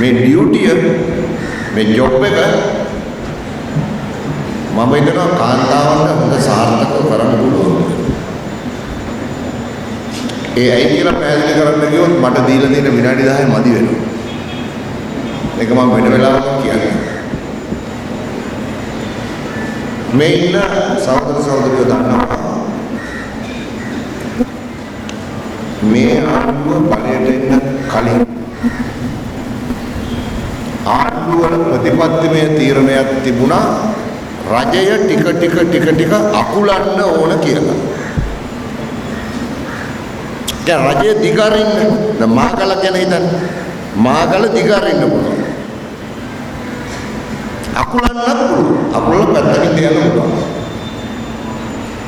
මේ ඩියුටිය මේ ජොබ් එක මම හිතනවා කාන්තාවන්ට හොඳ සාර්ථකව කරන්න පුළුවන්. ඒ ඇයි කියලා පැහැදිලි කරන්න ගියොත් මට දීලා තියෙන විනාඩි 10 මදි වෙනවා. ඒක මම වෙන වෙලාවක කියන්නේ. මේ ඉන්න සහෝදර සහෝදරියෝ දන්නවා මේ ආණ්ඩුව බලයට එන්න කලින් ආණ්ඩුවල ප්‍රතිපත්තිමය තීරණයක් තිබුණා රජය ටික අකුලන්න ඕන කියලා. දැන් රජය දිගාරින්න දැන් මාකල ගැන හිතන්න. මාකල දිගාරින්න පුළුවන්. අකුලන්නත් පුළුවන්. අකුල පැත්තකින් තියන්න පුළුවන්.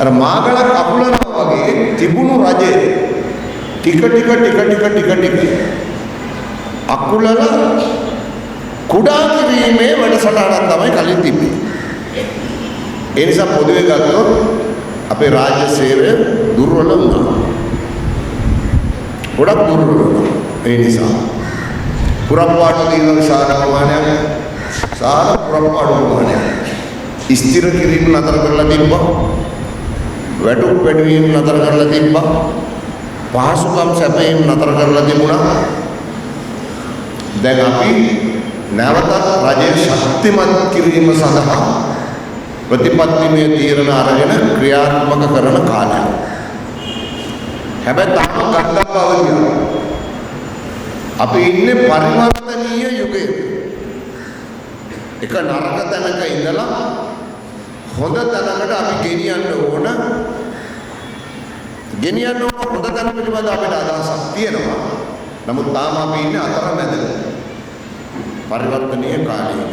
අර මාකල අකුලනවා වගේ තිබුණු රජය ටික අකුලලා කුඩා කිරීමේ වැඩසටහනක් තමයි කලින් තිබ්බේ. ඒ නිසා පොදුවේ ගත්තොත් අපේ රාජ්‍ය සේවය දුර්වල වුණා. ගොඩක් දුර්වල වුණා. ඒ නිසා පුරප්පාඩු දින විශාල ප්‍රමාණයක් පුරප්පාඩු ප්‍රමාණයක් ස්ථිර කිරීම නතර කරලා තිබ්බා. වැටුප් වැඩිවීම නතර කරලා තිබ්බා. පහසුකම් සැපයීම නතර කරලා තිබුණා. දැන් අපි නැවතත් රජය ශක්තිමත් කිරීම සඳහා ප්‍රතිපත්තිමය තීරණ අරගෙන ක්‍රියාත්මක කරන කාලය. හැබැයි තාම ගත්තා බව අපි ඉන්නේ පරිවර්තනීය යුගයක. එක නරක තැනක ඉඳලා හොඳ තැනකට අපි ගෙනියන්න ඕන. හොඳ තැන පිළිබඳ අපිට අදහසක් තියෙනවා. නමුත් තාම අපි ඉන්නේ අතරමැද පරිවර්තනීය කාලයක.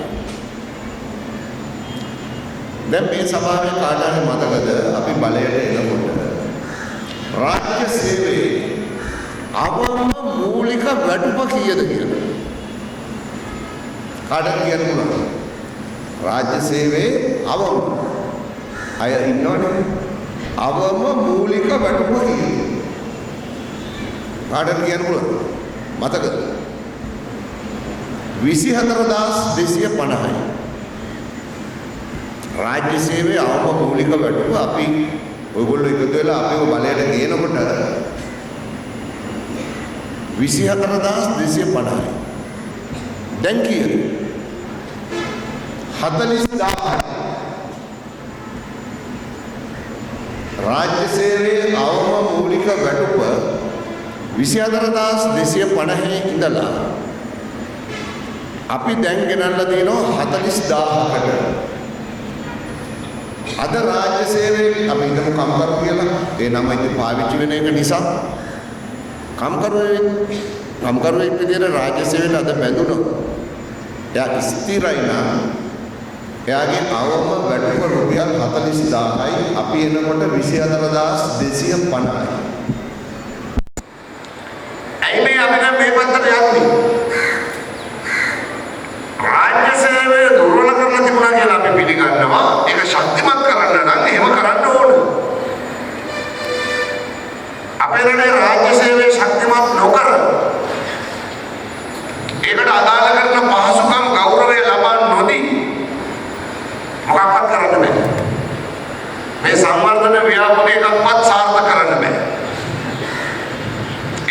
දැන් මේ සභාවේ කාටහරි මතකද අපි බලයට එනකොට රාජ්‍ය සේවයේ අවම මූලික වැටුප කීයද කියලා? කාටද කියන්න පුළුවන්? රාජ්‍ය සේවයේ අවම අය ඉන්නවනේ. අවම මූලික වැටුප කීයද? කාටද කියන්න පුළුවන්? මතකද? 24250යි. රාජ්‍ය සේවයේ අවම මූලික වැටුප අපි ඔයගොල්ලෝ එකතු වෙලා අපිව බලයට ගේනකොට 24250යි. දැන් කීයද? 40000යි. රාජ්‍ය සේවයේ අවම මූලික වැටුප 24250 ඉඳලා අපි දැන් ගෙනල්ලා තියෙනවා 40000කට. අද රාජ්‍ය සේවයේ අපි හිතමු කම්කරු කියලා. ඒ නම ඉතින් පාවිච්චි වෙන එක නිසා කම්කරුවෙක් විදියට රාජ්‍ය සේවයට අද බැඳුණා. එයා ස්ථිරයි නම් එයාගේ අවම වැටුප රුපියල් 40000යි. අපි එනකොට 24250යි. ඇයි මේ අපි දැන් මේ පැත්තට යන්නේ? රාජ්‍ය සේවය දුර්වල කරලා තිබුණා කියලා අපි පිළිගන්නවා. ඒක ශක්තිමත් කරන්න නම් එහෙම කරන්න ඕන. අපේ රටේ රාජ්‍ය සේවය ශක්තිමත් නොකර ඒකට අදාළ කරන පහසුකම් ගෞරවය ලබා නොදී මොකක්වත් කරන්න බෑ. මේ සංවර්ධන ව්‍යාපෘති එකක්වත් සාර්ථක කරන්න බෑ.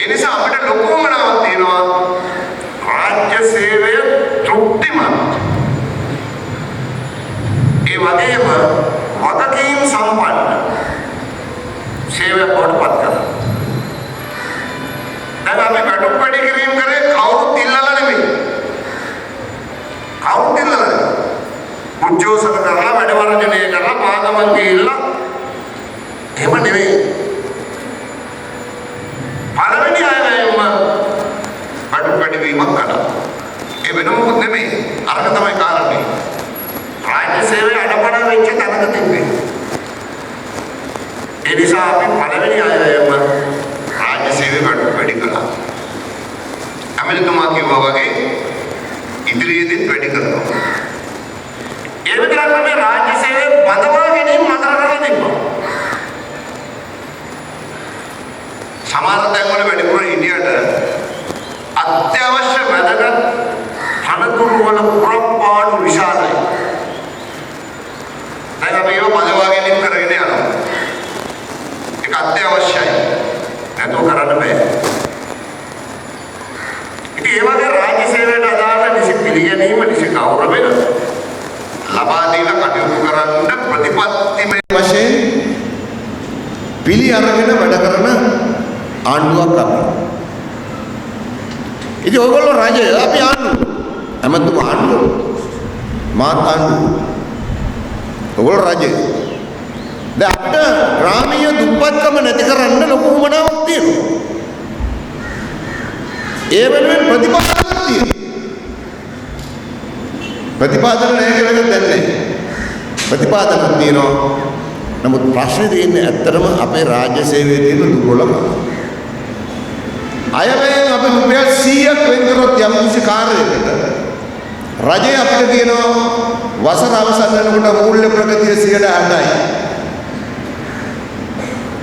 ඒ නිසා අපිට ලොකුම මනාවක් තියෙනවා රාජ්‍ය සේවය තෘප්තිමත්. ඒ වගේම වගකීම් සම්පන්න සේවය පොටපත් කරනවා. දැන් අපි වැටුප් වැඩි කිරීම කරේ කවුරුත් ඉල්ලලා නෙමෙයි. කවුරුත් ඉල්ලලා නෙමෙයි. උද්‍යෝසන කරලා වැඩ වර්ජනය කරලා පාගමන් ගිහිල්ලා එහෙම නෙමෙයි. පළවෙනි අයවැයම වැටුප් වැඩි වීමක් කරා. ඒ වෙන මොකුත් නෙමෙයි. අරක තමයි කාරණේ. රාජ්‍ය සේවයේ අඩපණ වෙච්ච තැනක තිබ්බේ. ඒ නිසා අපි පළවෙනි අයවැයම රාජ්‍ය සේවයේ වැටුප් වැඩි කළා. ඇමරිකාව කිව්වා වගේ ඉදිරියේදීත් වැඩි කරනවා. ඒ විතරක් නෙමෙයි රාජ්‍ය සේවයේ බඳවා ගැනීම නතර කරලා තිබ්බා. සමහර තැන්වල වැඩිපුර ඉන්දියාට අත්‍යවශ්‍ය වැදගත් පිළි අරගෙන වැඩ කරන ආණ්ඩුවක් අපි. ඉතින් ඔයගොල්ලෝ රජය අපි ආණ්ඩුව. හැමතුම ආණ්ඩුව. මාත් ආණ්ඩුව. ඔයගොල්ලෝ රජය. දැන් අපිට ග්‍රාමීය දුප්පත්කම නැති කරන්න ලොකු උවමනාවක් තියෙනවා. ඒ වෙනුවෙන් ප්‍රතිපාදනයක් තියෙනවා. ප්‍රතිපාදන නැහැ කියලා දැන් නැහැ. ප්‍රතිපාදනක් තියෙනවා. නමුත් ප්‍රශ්නේ තියෙන්නේ ඇත්තටම අපේ රාජ්‍ය සේවයේ තියෙන දුර්වලකම. අයවැයෙන් අපි රුපියල් 100ක් වෙන් කරොත් යම් කිසි කාර්යයකට රජය අපිට කියනවා වසර අවසන් වෙනකොට මූල්‍ය ප්‍රගතිය 60යි.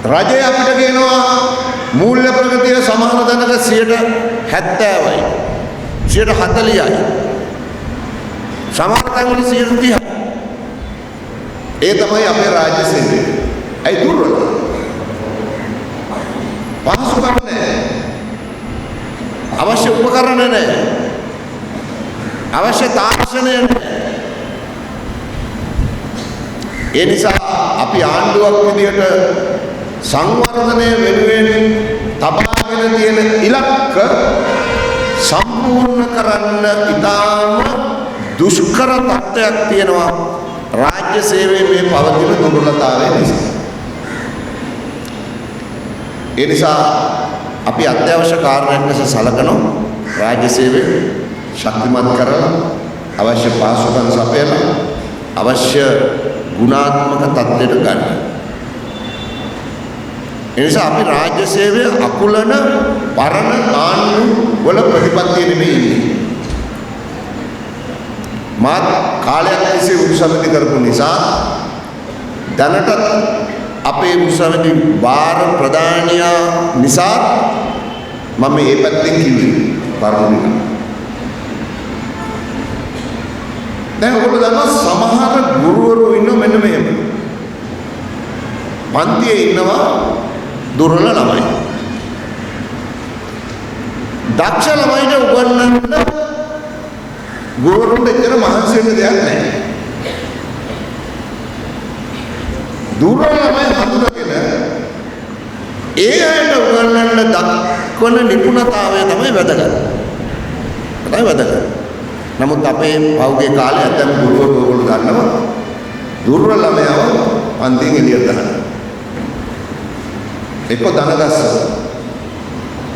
රජය අපිට කියනවා මූල්‍ය ප්‍රගතිය සමාන තැනක 70යි. 40යි. සමහර තැන්වල 30යි. ඒ තමයි අපේ රාජ්‍ය සේවය. ඒ දුර්වල. පහසුකම් නැහැ. අවශ්‍ය උපකරණ නැහැ. අවශ්‍ය තාක්ෂණය නැහැ. ඒ නිසා අපි ආණ්ඩුවක් විදියට සංවර්ධනය වෙනුවෙන් තබාගෙන තියෙන ඉලක්ක සම්පූර්ණ කරන්න ඉතාම දුෂ්කර තත්ත්වයක් තියෙනවා රාජ්‍ය සේවයේ මේ පවතින දුර්වලතාවය නිසා. ඒ නිසා අපි අත්‍යවශ්‍ය කාර්යයක් ලෙස සලකන රාජ්‍ය සේවය ශක්තිමත් කරලා අවශ්‍ය පාසුකම් සපයලා අවශ්‍ය ගුණාත්මක තත්ත්වයට ගන්න. ඒ නිසා අපි රාජ්‍ය සේවය අකුලන පරණ ආණ්ඩු වල ප්‍රතිපත්තිය නෙමෙයි ඉන්නේ. මාත් කාලයක් තිස්සේ උත්සවදි කරපු නිසා දැනට අපේ උත්සවදි වාර ප්‍රධානියා නිසා මම මේ පැත්තෙන් කිව්වේ පරමුණික. දැන් ඔයගොල්ලෝ දන්නවා සමහර ගුරුවරු ඉන්න මෙන්න මෙහෙම. පන්තියේ ඉන්නවා දුර්වල ළමයි. දක්ෂ ළමයිට උගන්වන්න ගුරුවරුන්ට එච්චර මහන්සි වෙන්න දෙයක් නැහැ. දුර්වල ළමයි හඳුනගෙන ඒ අයට උගන්වන්න දක්වන නිපුණතාවය තමයි වැදගත්. තමයි වැදගත්. නමුත් අපේ පෞගේ කාලේ අතන ගුරුවරු ඔයගොල්ලෝ දන්නවා දුර්වල ළමයව පන්තියෙන් එළියට දානවා. එක්ක දනගස්ස.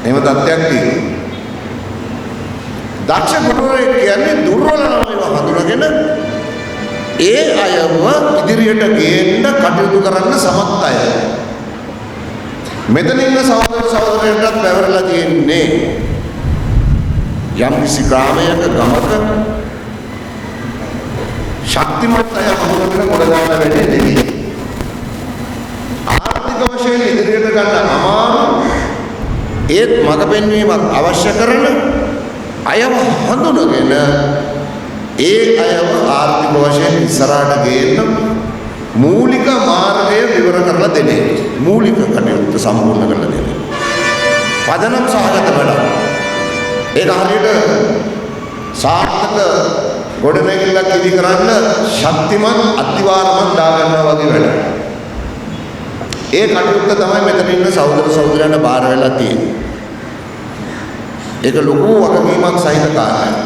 එහෙම තත්ත්වයක් තියෙනවා. දක්ෂ ගුරුවරයෙක් කියන්නේ දුර්වල ළමයිව හඳුනගෙන ඒ අයව ඉදිරියට ගේන්න කටයුතු කරන්න සමත් අය. මෙතන ඉන්න සහෝදර සහෝදරයන්ටත් පැවරලා තියෙන්නේ යම් කිසි ග්‍රාමයක ගමක ශක්තිමත් අය හඳුනගෙන ගොඩ ගන්න වෙන්නේ නෙවෙයි. ආර්ථික වශයෙන් ඉදිරියට ගන්න අමාරු ඒත් මඟ පෙන්වීමක් අවශ්‍ය කරන අයව හඳුනගෙන ඒ අයව ආර්ථික වශයෙන් ඉස්සරහට ගේන්න මූලික මාර්ගය විවර කරලා දෙන්නේ. මූලික කටයුතු සම්පූර්ණ කරලා දෙන්නේ. පදනම් සහගත වැඩ. ඒක හරියට සාර්ථක ගොඩනැගිල්ලක් ඉදි කරන්න ශක්තිමත් අත්විවරමක් දාගන්නවා වගේ වැඩ. ඒ කටයුත්ත තමයි මෙතන ඉන්න සහෝදර සහෝදරයන්ට බාර වෙලා තියෙන්නේ. ඒක ලොකු වගකීමක් සහිත කාර්යයක්.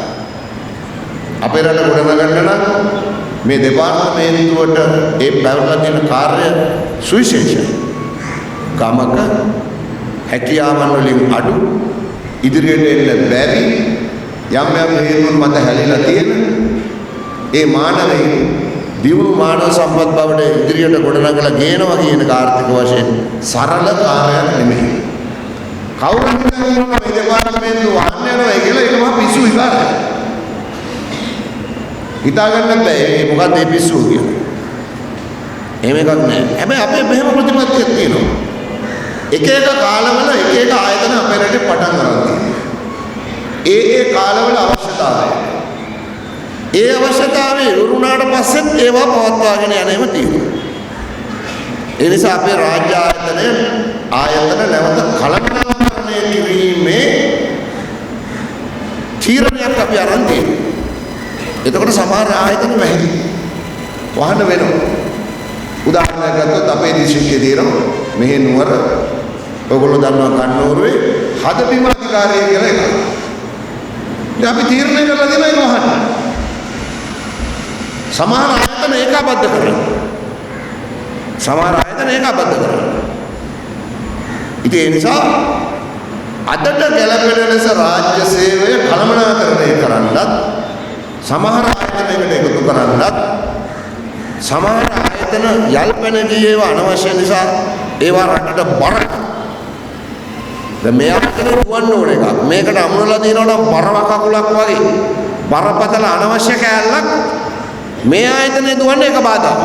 අපේ රට ගොඩනගන්න නම් මේ දෙපාර්තමේන්තුවට ඒ පැවරලා තියෙන කාර්ය සුවිශේෂයි. ගමක හැකියාවන් වලින් අඩු ඉදිරියට එන්න බැරි යම් යම් හේතුන් මත හැලිලා තියෙන ඒ මානවයේ දියුණු මානව සම්පත් බවට ඉදිරියට ගොඩනගලා ගේනවා කියන ආර්ථික වශයෙන් සරල කාර්යයක් නෙමෙයි. කවුරු හිතන්නේ මේ දෙපාර්තමේන්තුව වහන්න යනවා කියලා ඒක මහා පිස්සු විකාරයක්. හිතාගන්න බෑ මේ මොකක්ද මේ පිස්සු කියලා. එහෙම එකක් නෑ. හැබැයි අපේ මෙහෙම ප්‍රතිපත්තියක් තියෙනවා. එක එක කාලවල එක එක ආයතන අපේ රටේ පටන් ගන්නවා තියෙනවා. ඒ කාලවල අවශ්‍යතාවය. ඒ අවශ්‍යතාවය ඉවරුණාට පස්සෙත් ඒවා පවත්වාගෙන යන්නේම තියෙනවා. ඒ නිසා අපේ රාජ්‍ය ආයතන නැවත කළමනාකරණය කිරීමේ තීරණයක් අපි අරන් තියෙනවා. එතකොට සමහර ආයතන වහන්න වෙනවා. උදාහරණයක් ගත්තොත් අපේ දිස්ත්‍රික්කයේ තියෙනවා මෙහි නුවර ඔයගොල්ලෝ දන්නවා කන්නෝරුවේ හදබිම අධිකාරිය කියලා එකක්. ඉතින් අපි තීරණය කරලා දෙනවා ඒක වහන්න. සමහර ආයතන ඒකාබද්ධ කරනවා. සමහර ආයතන ඒකාබද්ධ කරනවා. ඉතින් ඒ නිසා අදට ගැළපෙන ලෙස රාජ්‍ය සේවය කළමනාකරණය කරන්නත් සමහර ආයතනයකට එකතු කරන්නත් සමහර ආයතන යල්පැන ගියේ අනවශ්‍ය නිසා ඒවා රටට බර. දැන් මේ ආයතන වුවන්න ඕන එකක්. මේකට අමුණලා දිනනවා නම් බරව කකුලක් වගේ බරපතල අනවශ්‍ය කෑල්ලක් මේ ආයතනේ දුවන්නේ එක බාධාවක්.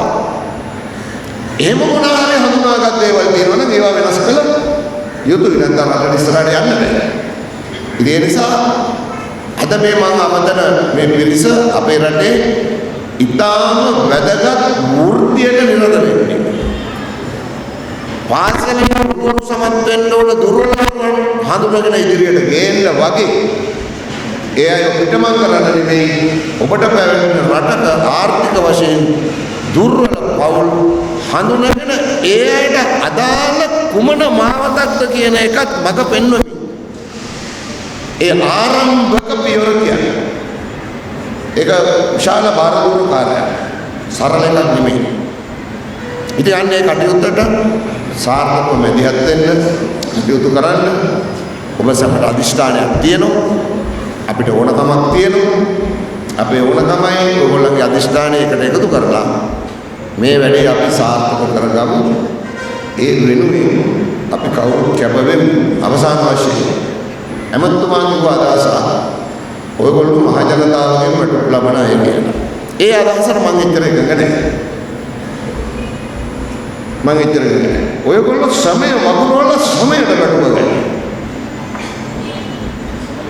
එහෙම මොනවා හරි හඳුනාගත් දේවල් තියෙනවා නම් ඒවා වෙනස් කළ යුතුයි. නැත්නම් අපිට ඉස්සරහට යන්න බෑ. ඒ නිසා අද මේ මම අමතන මේ පිරිස අපේ රටේ ඉතාම වැදගත් වෘත්තියක නිරත වෙන්නේ. පාසලේ ගුරු සමත් වෙන්න ඕන දුර්වලකම් හඳුනගෙන ඉදිරියට ගේන්න වගේ ඒ අය පිටමං කරන්න නෙමෙයි ඔබට පැවැත්වෙන රටක ආර්ථික වශයෙන් දුර්වල පවුල් හඳුනගෙන ඒ අයට අදාළ කුමන මාවතක්ද කියන එකත් මඟ පෙන්වමි. ඒ ආරම්භක පියවර කියන්නේ ඒක විශාල බාරදූර කාර්යයක්. සරල එකක් නෙමෙයි. ඉතින් අන්නේ කටයුත්තට සාර්ථකව මැදිහත් වෙන්න කටයුතු කරන්න ඔබ සමට අධිෂ්ඨානයක් තියෙනවා. අපිට ඕනකමක් තියෙනවා. අපේ ඕනකමයි ඔයගොල්ලන්ගේ අධිෂ්ඨානය එකට එකතු කරලා මේ වැඩේ අපි සාර්ථක කරගමු. ඒ වෙනුවෙන් අපි කවුරුත් කැපවෙමු. අවසාන වශයෙන් එමත්තුමාගේ අදහස ඔයගොල්ලෝ මහ ජනතාවගෙන් වටුප් ලබන අය කියලා. ඒ අදහසට මම එච්චර එකඟ නැහැ. මම එච්චර එකඟ නැහැ. ඔයගොල්ලෝ සමය වගුරුවලා සමයට වටුප ගන්න.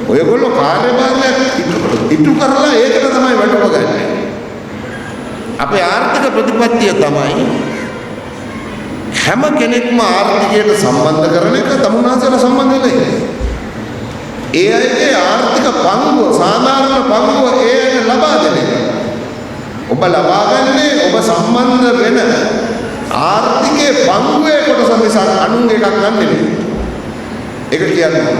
ඔයගොල්ලෝ කාර්යභාරයක් ඉටු කරලා ඒකට තමයි වටුප ගන්න. අපේ ආර්ථික ප්‍රතිපත්තිය තමයි හැම කෙනෙක්ම ආර්ථිකයට සම්බන්ධ කරන එක තමුන්නාසලා සම්බන්ධ වෙන්නේ. ඒ අයගේ ආර්ථික පංගුව සාධාරණ පංගුව ඒ අයට ලබා දෙන එක. ඔබ ලබාගන්නේ ඔබ සම්බන්ධ වෙන ආර්ථිකයේ පංගුවේ කොටස මිසක් අනුන්ගේ එකක් නෙමෙයි. ඒක කියන්නේ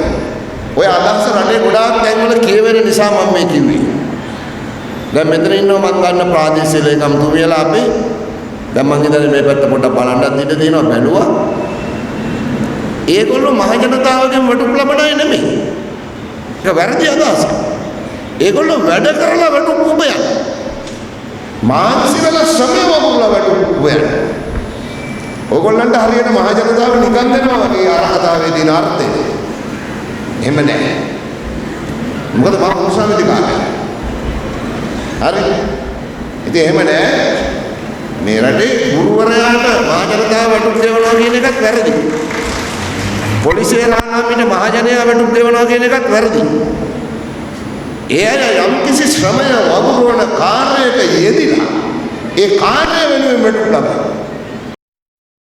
ඔය අදහස රටේ ගොඩාක් තැන්වල කියවෙන නිසා මම මේ කිව්වේ. දැන් මෙතන ඉන්නවා මම ගන්න ප්‍රාදේශීය ලේකම්තුමියලා අපි දැන් මම ඉඳලා මේ පැත්ත පොඩ්ඩක් බලන්නත් ඉඩ දෙනවා බැලුවා. ඒගොල්ලෝ මහ ජනතාවගෙන් වටුප් ලබන අය නෙමෙයි. ඒක වැරදි අදහසක්. ඒගොල්ලෝ වැඩ කරලා වටුප් උපයන. මානසිකව ශ්‍රමය වගුරුලා වටුප් උපයන. ඕගොල්ලන්ට හරියට මහ ජනතාව නිකන් දෙනවා වගේ අරහතාවේ දින අර්ථය. එහෙම නැහැ. මොකද මම උසාවිදිකාරයෙක්. හරි. ඉතින් එහෙම නැහැ. මේ රටේ ගුරුවරයාට මහ ජනතාව වටුප් දෙවනවා කියන එකත් වැරදි. පොලිසිය නාමින මහජනයා වටුප් දෙවනවා කියන එකත් වැරදි. ඒ අය යම්කිසි ශ්‍රමය වගුරුවන කාර්යයක යෙදිලා ඒ කාර්යය වෙනුවෙන් වටුප් ලබනවා.